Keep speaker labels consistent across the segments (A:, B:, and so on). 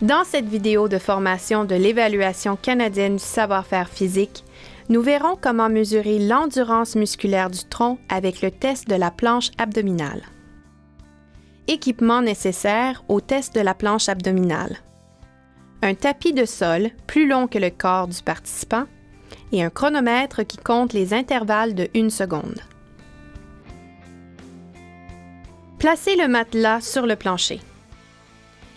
A: Dans cette vidéo de formation de l'Évaluation canadienne du savoir-faire physique, nous verrons comment mesurer l'endurance musculaire du tronc avec le test de la planche abdominale. Équipement nécessaire au test de la planche abdominale. Un tapis de sol plus long que le corps du participant et un chronomètre qui compte les intervalles de 1 seconde. Placez le matelas sur le plancher.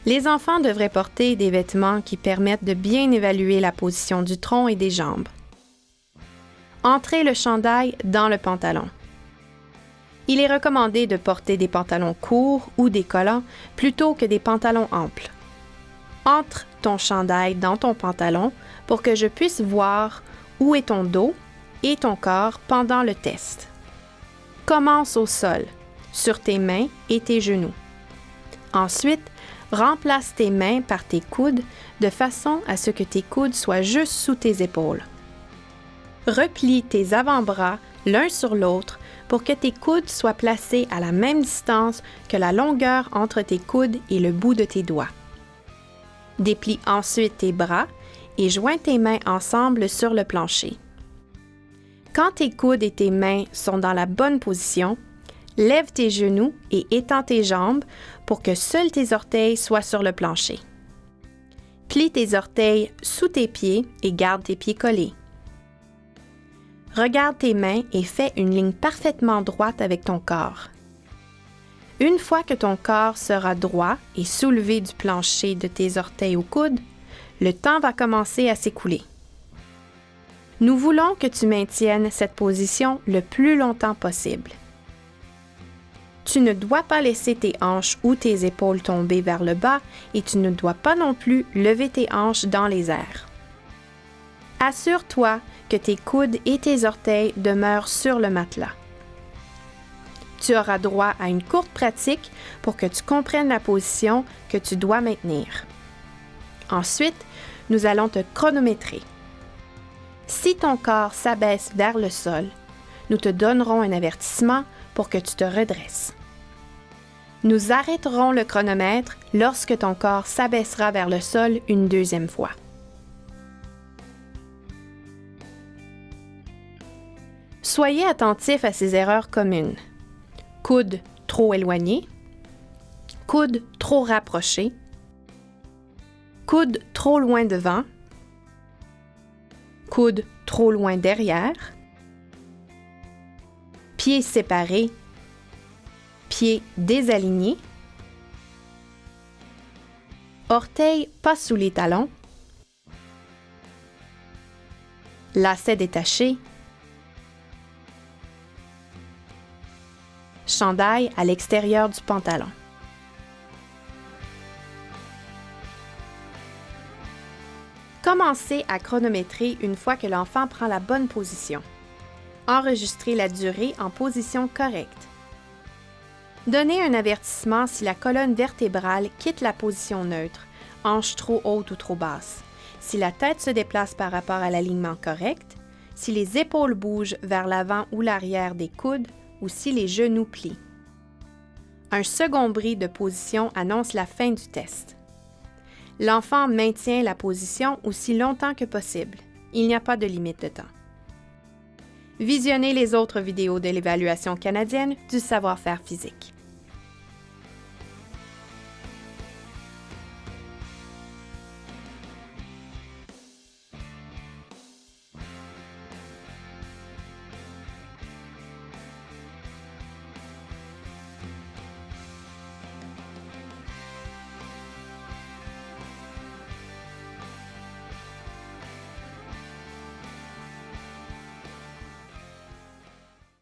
A: Les enfants devraient porter des vêtements qui permettent de bien évaluer la position du tronc et des jambes. Entrez le chandail dans le pantalon. Il est recommandé de porter des pantalons courts ou des collants plutôt que des pantalons amples. Entre ton chandail dans ton pantalon pour que je puisse voir où est ton dos et ton corps pendant le test. Commence au sol, sur tes mains et tes genoux. Ensuite, remplace tes mains par tes coudes de façon à ce que tes coudes soient juste sous tes épaules. Replie tes avant-bras l'un sur l'autre pour que tes coudes soient placés à la même distance que la longueur entre tes coudes et le bout de tes doigts. Déplie ensuite tes bras et joins tes mains ensemble sur le plancher. Quand tes coudes et tes mains sont dans la bonne position, lève tes genoux et étends tes jambes pour que seuls tes orteils soient sur le plancher. Plie tes orteils sous tes pieds et garde tes pieds collés. Regarde tes mains et fais une ligne parfaitement droite avec ton corps. Une fois que ton corps sera droit et soulevé du plancher de tes orteils aux coudes, le temps va commencer à s'écouler. Nous voulons que tu maintiennes cette position le plus longtemps possible. Tu ne dois pas laisser tes hanches ou tes épaules tomber vers le bas et tu ne dois pas non plus lever tes hanches dans les airs. Assure-toi que tes coudes et tes orteils demeurent sur le matelas. Tu auras droit à une courte pratique pour que tu comprennes la position que tu dois maintenir. Ensuite, nous allons te chronométrer. Si ton corps s'abaisse vers le sol, nous te donnerons un avertissement pour que tu te redresses. Nous arrêterons le chronomètre lorsque ton corps s'abaissera vers le sol une deuxième fois. Soyez attentifs à ces erreurs communes. Coude trop éloigné, coude trop rapproché, coude trop loin devant, coude trop loin derrière, pieds séparés, pieds désalignés, orteils pas sous les talons, lacets détachés, chandail à l'extérieur du pantalon. Commencez à chronométrer une fois que l'enfant prend la bonne position. Enregistrez la durée en position correcte. Donnez un avertissement si la colonne vertébrale quitte la position neutre, hanche trop haute ou trop basse, si la tête se déplace par rapport à l'alignement correct, si les épaules bougent vers l'avant ou l'arrière des coudes ou si les genoux plient. Un second bris de position annonce la fin du test. L'enfant maintient la position aussi longtemps que possible. Il n'y a pas de limite de temps. Visionnez les autres vidéos de l'Évaluation canadienne du savoir-faire physique.